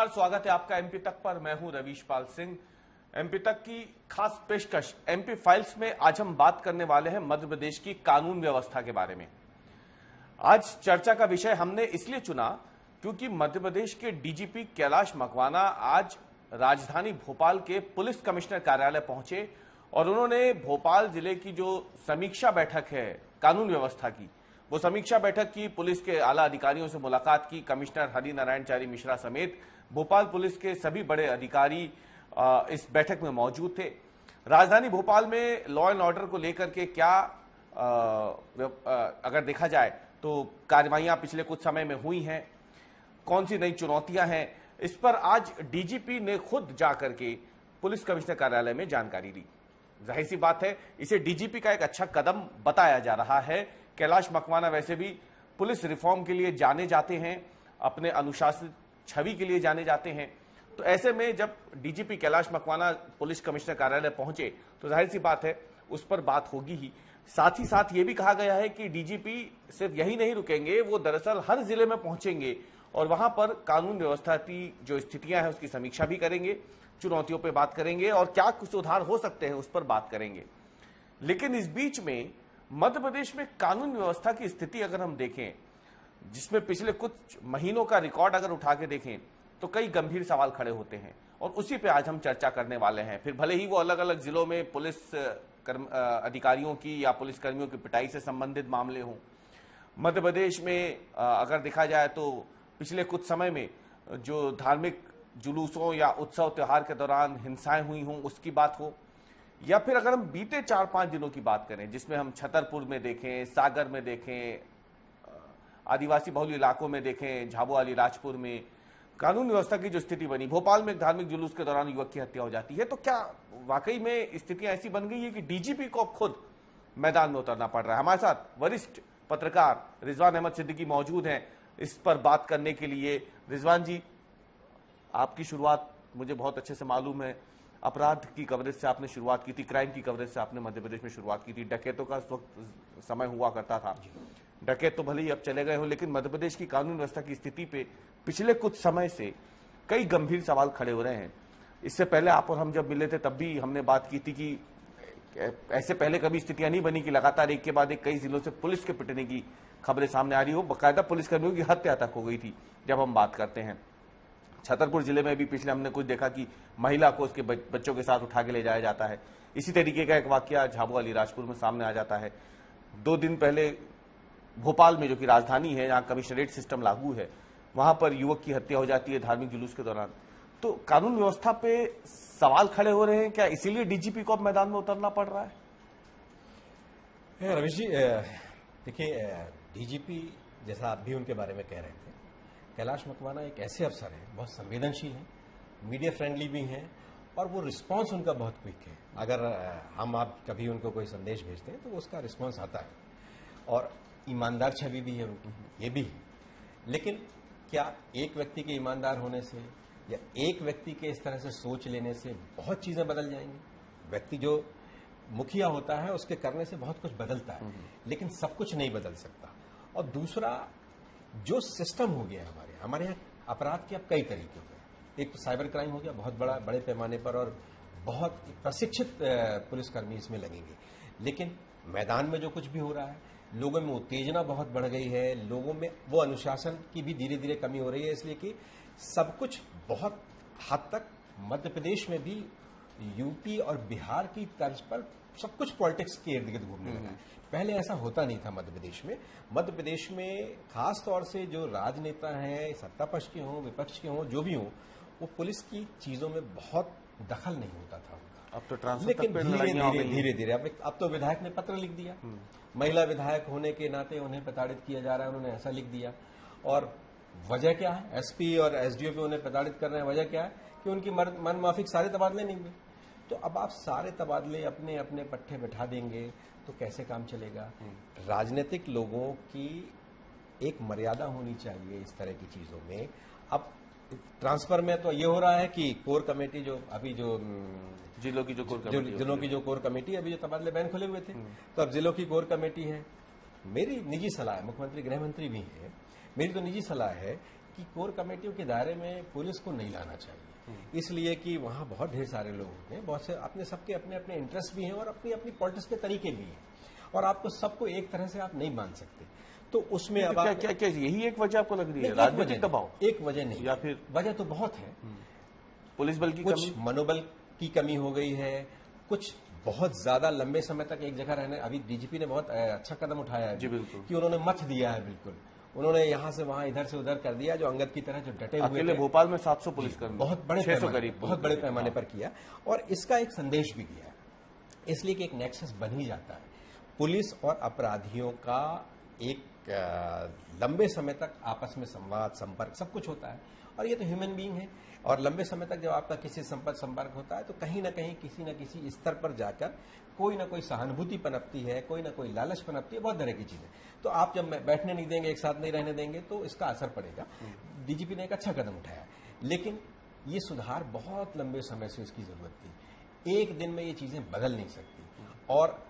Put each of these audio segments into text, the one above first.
नमस्कार, स्वागत है आपका एमपी तक पर। मैं हूं रवीश पाल सिंह। एमपी तक की खास पेशकश एमपी फाइल्स में आज हम बात करने वाले हैं मध्य प्रदेश की कानून व्यवस्था के बारे में। आज चर्चा का विषय हमने इसलिए चुना क्योंकि मध्य प्रदेश के डीजीपी कैलाश मकवाना आज राजधानी भोपाल के पुलिस कमिश्नर कार्यालय पहुंचे और उन्होंने भोपाल जिले की जो समीक्षा बैठक है कानून व्यवस्था की, वो समीक्षा बैठक की, पुलिस के आला अधिकारियों से मुलाकात की। कमिश्नर हरि नारायण चारी मिश्रा समेत भोपाल पुलिस के सभी बड़े अधिकारी इस बैठक में मौजूद थे। राजधानी भोपाल में लॉ एंड ऑर्डर को लेकर के क्या अगर देखा जाए तो कार्रवाइयां पिछले कुछ समय में हुई हैं, कौन सी नई चुनौतियां हैं, इस पर आज डीजीपी ने खुद जाकर के पुलिस कमिश्नर कार्यालय में जानकारी ली। जाहिर सी बात है, इसे डीजीपी का एक अच्छा कदम बताया जा रहा है। कैलाश मकवाना वैसे भी पुलिस रिफॉर्म के लिए जाने जाते हैं, अपने अनुशासित छवि के लिए जाने जाते हैं। तो ऐसे में जब DGP Kailash Makwana police commissioner कार्यालय पहुंचे तो जाहिर सी बात है उस पर बात होगी ही। साथ ही साथ ये भी कहा गया है कि डीजीपी सिर्फ यही नहीं रुकेंगे, वो दरअसल हर जिले में पहुंचेंगे और वहां पर कानून व्यवस्था की जो स्थितियां हैं उसकी समीक्षा भी करेंगे, चुनौतियों पर बात करेंगे और क्या कुछ सुधार हो सकते हैं उस पर बात करेंगे। लेकिन इस बीच में मध्य प्रदेश में कानून व्यवस्था की स्थिति अगर हम देखें, जिसमें पिछले कुछ महीनों का रिकॉर्ड अगर उठा के देखें तो कई गंभीर सवाल खड़े होते हैं और उसी पे आज हम चर्चा करने वाले हैं। फिर भले ही वो अलग अलग जिलों में पुलिस अधिकारियों की या पुलिस कर्मियों की पिटाई से संबंधित मामले हों, मध्य प्रदेश में अगर देखा जाए तो पिछले कुछ समय में जो धार्मिक जुलूसों या उत्सव त्योहार के दौरान हिंसाएं हुई हों उसकी बात हो, या फिर अगर हम बीते 4-5 दिनों की बात करें जिसमें हम छतरपुर में देखें, सागर में देखें, आदिवासी बहुल इलाकों में देखें, झाबुआ अलीराजपुर में कानून व्यवस्था की जो स्थिति बनी, भोपाल में एक धार्मिक जुलूस के दौरान युवक की हत्या हो जाती है, तो क्या वाकई में स्थितियां ऐसी बन गई है कि डीजीपी को खुद मैदान में उतरना पड़ रहा है? हमारे साथ वरिष्ठ पत्रकार रिजवान अहमद सिद्दीकी मौजूद हैं इस पर बात करने के लिए। रिजवान जी, आपकी शुरुआत मुझे बहुत अच्छे से मालूम है, अपराध की कवरेज से आपने शुरुआत की थी, क्राइम की कवरेज से आपने मध्य प्रदेश में शुरुआत की थी। डकैतों का वक्त समय हुआ करता था, डकैत तो भले ही अब चले गए हो, लेकिन मध्य प्रदेश की कानून व्यवस्था की स्थिति पे पिछले कुछ समय से कई गंभीर सवाल खड़े हो रहे हैं। इससे पहले आप और हम जब मिले थे तब भी हमने बात की थी कि ऐसे पहले कभी स्थितियां नहीं बनी कि लगातार एक के बाद एक कई जिलों से पुलिस के पिटने की खबरें सामने आ रही हो, बाकायदा पुलिसकर्मियों की हत्या तक हो गई थी। जब हम बात करते हैं छतरपुर जिले में भी पिछले हमने कुछ देखा कि महिला को उसके बच्चों के साथ उठा के ले जाया जाता है। इसी तरीके का एक वाकया झाबुआ अलीराजपुर में सामने आ जाता है। 2 दिन पहले भोपाल में, जो कि राजधानी है, जहां कमिश्नरेट सिस्टम लागू है, वहां पर युवक की हत्या हो जाती है धार्मिक जुलूस के दौरान। तो कानून व्यवस्था पे सवाल खड़े हो रहे हैं, क्या इसीलिए डीजीपी को अब मैदान में उतरना पड़ रहा है? रवीश जी, देखिए, डीजीपी जैसा आप भी उनके बारे में कह रहे थे, कैलाश मकवाना एक ऐसे अफसर हैं, बहुत संवेदनशील हैं, मीडिया फ्रेंडली भी हैं और वो रिस्पांस उनका बहुत क्विक है। अगर हम आप कभी उनको कोई संदेश भेजते हैं तो उसका रिस्पांस आता है और ईमानदार छवि भी है उनकी, ये भी है। लेकिन क्या एक व्यक्ति के ईमानदार होने से या एक व्यक्ति के इस तरह से सोच लेने से बहुत चीजें बदल जाएंगी? व्यक्ति जो मुखिया होता है उसके करने से बहुत कुछ बदलता है, लेकिन सब कुछ नहीं बदल सकता। और दूसरा, जो सिस्टम हो गया हमारे यहाँ अपराध के अब कई तरीके हो गए। एक तो साइबर क्राइम हो गया बहुत बड़े पैमाने पर और बहुत प्रशिक्षित पुलिसकर्मी इसमें लगेंगे। लेकिन मैदान में जो कुछ भी हो रहा है, लोगों में उत्तेजना बहुत बढ़ गई है, लोगों में वो अनुशासन की भी धीरे धीरे कमी हो रही है, इसलिए कि सब कुछ बहुत हद तक मध्य प्रदेश में भी यूपी और बिहार की तर्ज पर सब कुछ पॉलिटिक्स के इर्द गिर्द घूमने लगा है। पहले ऐसा होता नहीं था मध्य प्रदेश में। मध्य प्रदेश में खास तौर से जो राजनेता हैं, सत्ता पक्ष के हों, विपक्ष के हों, जो भी हों, वो पुलिस की चीजों में बहुत दखल नहीं होता था उनका। अब तो ट्रांसफर, लेकिन धीरे धीरे अब तो विधायक ने पत्र लिख दिया, महिला विधायक होने के नाते उन्हें प्रताड़ित किया जा रहा है, उन्होंने ऐसा लिख दिया। और वजह क्या है? एसपी और एसडीओ पे उन्हें प्रताड़ित कर रहे हैं। वजह क्या है? कि उनकी मन माफिक सारे तबादले नहीं हुए। तो अब आप सारे तबादले अपने अपने पट्टे बैठा देंगे तो कैसे काम चलेगा? राजनीतिक लोगों की एक मर्यादा होनी चाहिए इस तरह की चीजों में। अब ट्रांसफर में तो ये हो रहा है कि कोर कमेटी जो अभी जो जिलों की जो कोर कमेटी अभी जो तबादले बैन खुले हुए थे, तो अब जिलों की कोर कमेटी है। मेरी निजी सलाह है, मुख्यमंत्री गृह मंत्री भी है, मेरी तो निजी सलाह है कि कोर कमेटियों के दायरे में पुलिस को नहीं लाना चाहिए, इसलिए कि वहां बहुत ढेर सारे लोग होते हैं, बहुत से अपने सबके अपने अपने इंटरेस्ट भी हैं और अपनी अपनी पॉलिटिक्स के तरीके भी हैं, और आपको सबको एक तरह से आप नहीं मान सकते। तो उसमें अब क्या यही एक वजह आपको लग रही है, राजनीतिक दबाव? एक वजह नहीं, या फिर वजह तो बहुत है। पुलिस बल की कुछ कमी, मनोबल की कमी हो गई है, कुछ बहुत ज्यादा लंबे समय तक एक जगह रहने। अभी डीजीपी ने बहुत अच्छा कदम उठाया है जी बिल्कुल, कि उन्होंने मत दिया है, बिल्कुल उन्होंने यहां से वहां इधर से उधर कर दिया, जो अंगद की तरह जो डटे हुए अकेले भोपाल में 700 पुलिसकर्मी, बहुत बड़े 600 करीब, बहुत बड़े पैमाने पर किया, और इसका एक संदेश भी दिया है, इसलिए कि एक नेक्सस बन ही जाता है। पुलिस और अपराधियों का एक लंबे समय तक आपस में संवाद, संपर्क, सब कुछ होता है, और ये तो ह्यूमन बीइंग है, और लंबे समय तक जब आपका किसी संपर्क होता है तो कहीं ना कहीं किसी न किसी स्तर पर जाकर कोई ना कोई सहानुभूति पनपती है, कोई ना कोई लालच पनपती है, बहुत तरह की चीजें। तो आप जब बैठने नहीं देंगे, एक साथ नहीं रहने देंगे, तो इसका असर पड़ेगा। डीजीपी ने एक अच्छा कदम उठाया, लेकिन ये सुधार बहुत लंबे समय से इसकी जरूरत थी। एक दिन में ये चीजें बदल नहीं सकती, और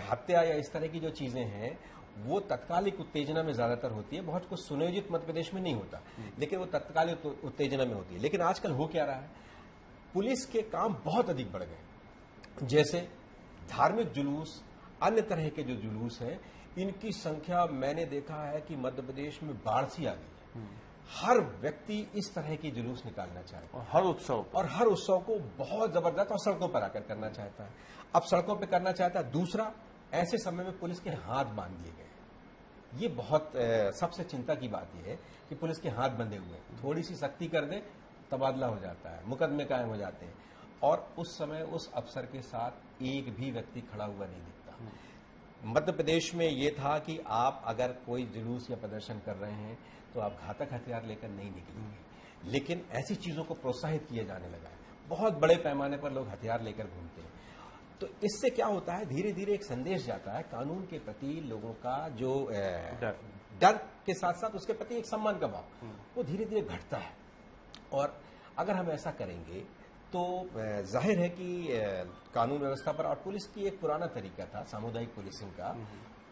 हत्या या इस तरह की जो चीजें हैं वो तत्कालिक उत्तेजना में ज्यादातर होती है, बहुत कुछ सुनियोजित मध्य प्रदेश में नहीं होता, लेकिन वो तत्कालिक उत्तेजना में होती है। लेकिन आजकल हो क्या रहा है, पुलिस के काम बहुत अधिक बढ़ गए, जैसे धार्मिक जुलूस, अन्य तरह के जो जुलूस हैं, इनकी संख्या मैंने देखा है कि मध्य प्रदेश में बाढ़ सी आ गई है। हर व्यक्ति इस तरह की जुलूस निकालना चाहता है, और हर उत्सव को बहुत जबरदस्त और सड़कों पर आकर करना चाहता है। अब सड़कों पर करना चाहता है। दूसरा, ऐसे समय में पुलिस के हाथ बांध दिए गए, ये बहुत सबसे चिंता की बात यह है कि पुलिस के हाथ बंधे हुए हैं। थोड़ी सी सख्ती कर दे, तबादला हो जाता है, मुकदमे कायम हो जाते हैं, और उस समय उस अफसर के साथ एक भी व्यक्ति खड़ा हुआ नहीं दिखता। मध्य प्रदेश में ये था कि आप अगर कोई जुलूस या प्रदर्शन कर रहे हैं तो आप घातक हथियार लेकर नहीं निकलेंगे, लेकिन ऐसी चीजों को प्रोत्साहित किया जाने लगा है। बहुत बड़े पैमाने पर लोग हथियार लेकर घूमते हैं। तो इससे क्या होता है, धीरे धीरे एक संदेश जाता है कानून के प्रति लोगों का, जो डर के साथ साथ उसके प्रति एक सम्मान का भाव, वो धीरे धीरे घटता है। और अगर हम ऐसा करेंगे तो जाहिर है कि कानून व्यवस्था पर, और पुलिस की एक पुराना तरीका था सामुदायिक पुलिसिंग का,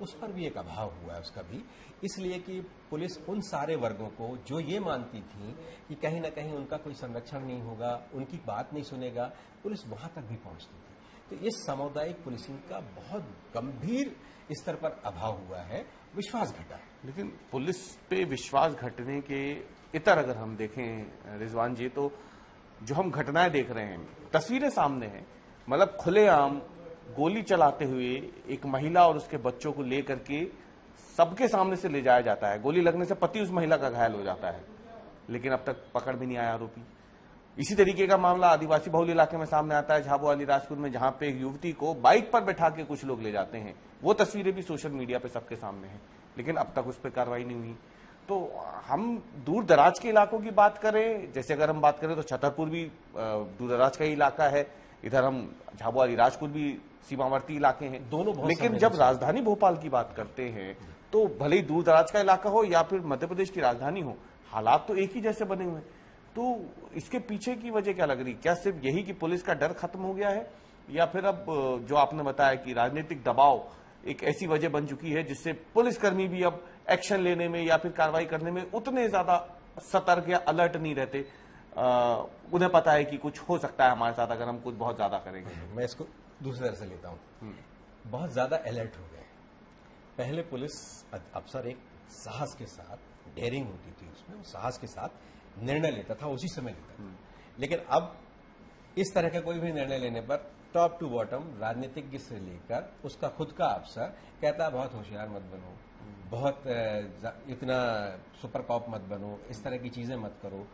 उस पर भी एक अभाव हुआ है उसका भी, इसलिए कि पुलिस उन सारे वर्गों को जो ये मानती थी कि कहीं ना कहीं उनका कोई संरक्षण नहीं होगा, उनकी बात नहीं सुनेगा, पुलिस वहां तक भी पहुंचती थी। तो इस सामुदायिक पुलिसिंग का बहुत गंभीर स्तर पर अभाव हुआ है, विश्वास घटा है। लेकिन पुलिस पे विश्वास घटने के इतर अगर हम देखें रिजवान जी, तो जो हम घटनाएं देख रहे हैं, तस्वीरें सामने हैं, मतलब खुलेआम गोली चलाते हुए एक महिला और उसके बच्चों को लेकर के सबके सामने से ले जाया जाता है। गोली लगने से पति उस महिला का घायल हो जाता है, लेकिन अब तक पकड़ भी नहीं आया आरोपी। इसी तरीके का मामला आदिवासी बहुल इलाके में सामने आता है, झाबुआ अलीराजपुर में, जहां पे एक युवती को बाइक पर बैठा के कुछ लोग ले जाते हैं। वो तस्वीरें भी सोशल मीडिया पे सबके सामने हैं, लेकिन अब तक उस पर कार्रवाई नहीं हुई। तो हम दूर दराज के इलाकों की बात करें, जैसे अगर हम बात करें तो छतरपुर भी दूर दराज का ही इलाका है, इधर हम झाबुआ अलीराजपुर भी सीमावर्ती इलाके हैं दोनों। लेकिन जब राजधानी भोपाल की बात करते हैं तो भले ही दूर दराज का इलाका हो या फिर मध्य प्रदेश की राजधानी हो, हालात तो एक ही जैसे बने हुए हैं। तो इसके पीछे की वजह क्या लग रही? क्या सिर्फ यही कि पुलिस का डर खत्म हो गया है, या फिर अब जो आपने बताया कि राजनीतिक दबाव एक ऐसी वजह बन चुकी है जिससे पुलिसकर्मी भी अब एक्शन लेने में या फिर कार्रवाई करने में उतने ज्यादा सतर्क या अलर्ट नहीं रहते? उन्हें पता है कि कुछ हो सकता है हमारे साथ अगर हम कुछ बहुत ज्यादा करेंगे। मैं इसको दूसरी तरह से लेता हूं, बहुत ज्यादा अलर्ट हो गए। पहले पुलिस अफसर एक साहस के साथ, डेयरिंग होती थी उसमें, साहस के साथ निर्णय लेता था, उसी समय लेता था। लेकिन अब इस तरह का कोई भी निर्णय लेने पर टॉप टू बॉटम राजनीतिज्ञ से लेकर उसका खुद का अफसर कहता है बहुत होशियार मत बनो, बहुत इतना सुपर कॉप मत बनो, इस तरह की चीजें मत करो।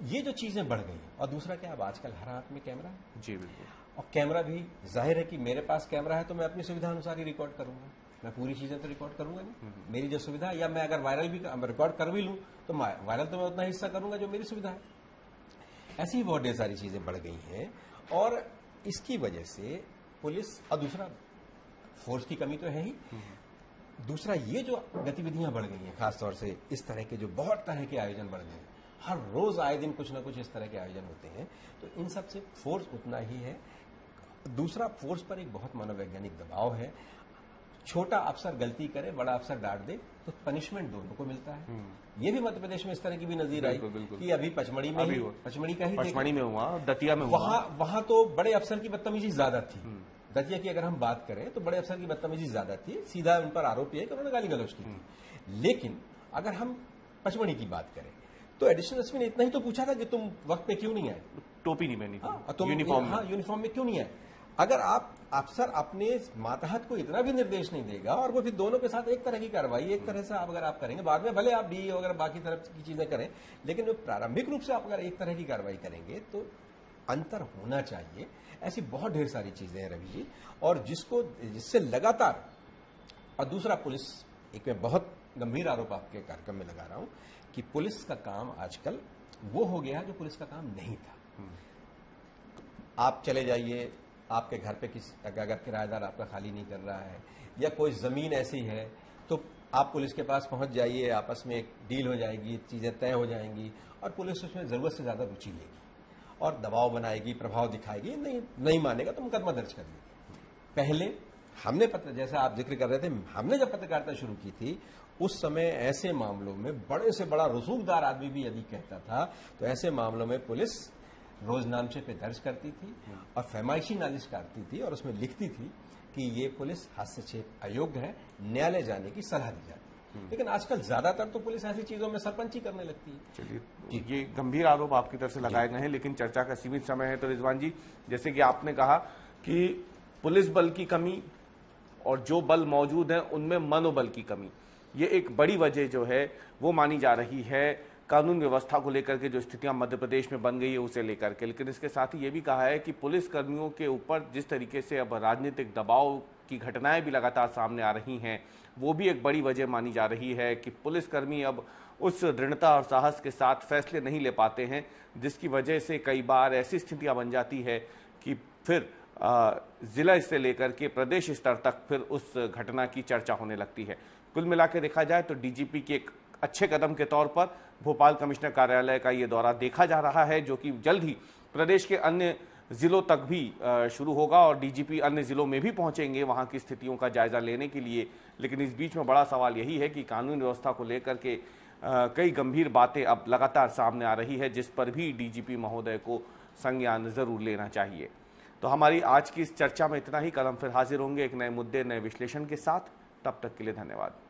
ये जो चीजें बढ़ गई। और दूसरा क्या, अब आजकल हर हाथ में कैमरा है। जी बिल्कुल। और कैमरा भी जाहिर है कि मेरे पास कैमरा है तो मैं अपनी सुविधा अनुसार ही रिकॉर्ड करूंगा, मैं पूरी चीजें तो रिकॉर्ड करूंगा नहीं। मेरी जो सुविधा, या मैं अगर वायरल भी रिकॉर्ड कर भी लूं तो वायरल तो मैं उतना हिस्सा करूंगा जो मेरी सुविधा है। ऐसी ही बहुत ढेर सारी चीजें बढ़ गई हैं, और इसकी वजह से पुलिस, और दूसरा फोर्स की कमी तो है ही, दूसरा ये जो गतिविधियां बढ़ गई हैं, खासतौर से इस तरह के जो बहुत तरह के आयोजन बढ़ गए हैं, हर रोज आए दिन कुछ ना कुछ इस तरह के आयोजन होते हैं, तो इन सब से फोर्स उतना ही है। दूसरा, फोर्स पर एक बहुत मनोवैज्ञानिक दबाव है। छोटा अफसर गलती करे, बड़ा अफसर डांट दे तो पनिशमेंट दोनों को मिलता है। ये भी मध्य प्रदेश में इस तरह की भी नजीर आई कि अभी पचमढ़ी में पचमढ़ी का ही पचमढ़ी में हुआ, दतिया में हुआ, वहां तो बड़े अफसर की बदतमीजी ज्यादा थी। दतिया की अगर हम बात करें तो बड़े अफसर की बदतमीजी ज्यादा थी, सीधा उन पर आरोप है कि उन्होंने गाली गलौज की थी। लेकिन अगर हम पचमढ़ी की बात करें तो एडिशनल एसपी ने इतना ही तो पूछा था कि तुम वक्त पे क्यों नहीं आए, टोपी नहीं पहनी, यूनिफॉर्म में क्यों नहीं आए। अगर आप अफसर अपने मातहत को इतना भी निर्देश नहीं देगा और वो फिर दोनों के साथ एक तरह की कार्रवाई एक तरह से अगर आप करेंगे, बाद में भले आप डी वगैरह बाकी तरह की चीजें करें, लेकिन प्रारंभिक रूप से आप अगर एक तरह की कार्रवाई करेंगे तो अंतर होना चाहिए। ऐसी बहुत ढेर सारी चीजें हैं रवि जी, और जिससे लगातार। और दूसरा, पुलिस, एक मैं बहुत गंभीर आरोप आपके कार्यक्रम में लगा रहा हूं कि पुलिस का काम आजकल वो हो गया जो पुलिस का काम नहीं था। आप चले जाइए, आपके घर पे अगर किराएदार आपका खाली नहीं कर रहा है या कोई जमीन ऐसी है तो आप पुलिस के पास पहुंच जाइए, आपस में एक डील हो जाएगी, चीजें तय हो जाएंगी और पुलिस उसमें जरूरत से ज्यादा रुचि लेगी और दबाव बनाएगी, प्रभाव दिखाएगी। नहीं मानेगा तो मुकदमा दर्ज कर लेगी। पहले हमने जैसा आप जिक्र कर रहे थे, हमने जब पत्रकारिता शुरू की थी उस समय ऐसे मामलों में बड़े से बड़ा रसूखदार आदमी भी यदि कहता था तो ऐसे मामलों में पुलिस रोजनामचे पे दर्ज करती थी और फरमाइशी नालिश करती थी और उसमें लिखती थी कि ये पुलिस हस्तक्षेप अयोग्य है, न्यायालय जाने की सलाह दी जाती है। लेकिन आजकल ज्यादातर तो पुलिस ऐसी चीजों में सरपंची करने लगती है। चलिए, ये गंभीर आरोप आपकी तरफ से लगाए गए हैं, लेकिन चर्चा का सीमित समय है। तो रिजवान जी, जैसे कि आपने कहा कि पुलिस बल की कमी और जो बल मौजूद है उनमें मनोबल की कमी, ये एक बड़ी वजह जो है वो मानी जा रही है कानून व्यवस्था को लेकर के जो स्थितियां मध्य प्रदेश में बन गई है उसे लेकर के। लेकिन इसके साथ ही ये भी कहा है कि पुलिस कर्मियों के ऊपर जिस तरीके से अब राजनीतिक दबाव की घटनाएं भी लगातार सामने आ रही हैं, वो भी एक बड़ी वजह मानी जा रही है कि पुलिसकर्मी अब उस दृढ़ता और साहस के साथ फैसले नहीं ले पाते हैं, जिसकी वजह से कई बार ऐसी स्थितियां बन जाती है कि फिर जिला से लेकर के प्रदेश स्तर तक फिर उस घटना की चर्चा होने लगती है। कुल मिला के देखा जाए तो डीजीपी के एक अच्छे कदम के तौर पर भोपाल कमिश्नर कार्यालय का ये दौरा देखा जा रहा है, जो कि जल्द ही प्रदेश के अन्य जिलों तक भी शुरू होगा और डीजीपी अन्य जिलों में भी पहुंचेंगे वहां की स्थितियों का जायजा लेने के लिए। लेकिन इस बीच में बड़ा सवाल यही है कि कानून व्यवस्था को लेकर के कई गंभीर बातें अब लगातार सामने आ रही है, जिस पर भी डीजीपी महोदय को संज्ञान जरूर लेना चाहिए। तो हमारी आज की इस चर्चा में इतना ही। कल हम फिर हाजिर होंगे एक नए मुद्दे, नए विश्लेषण के साथ। तब तक के लिए धन्यवाद।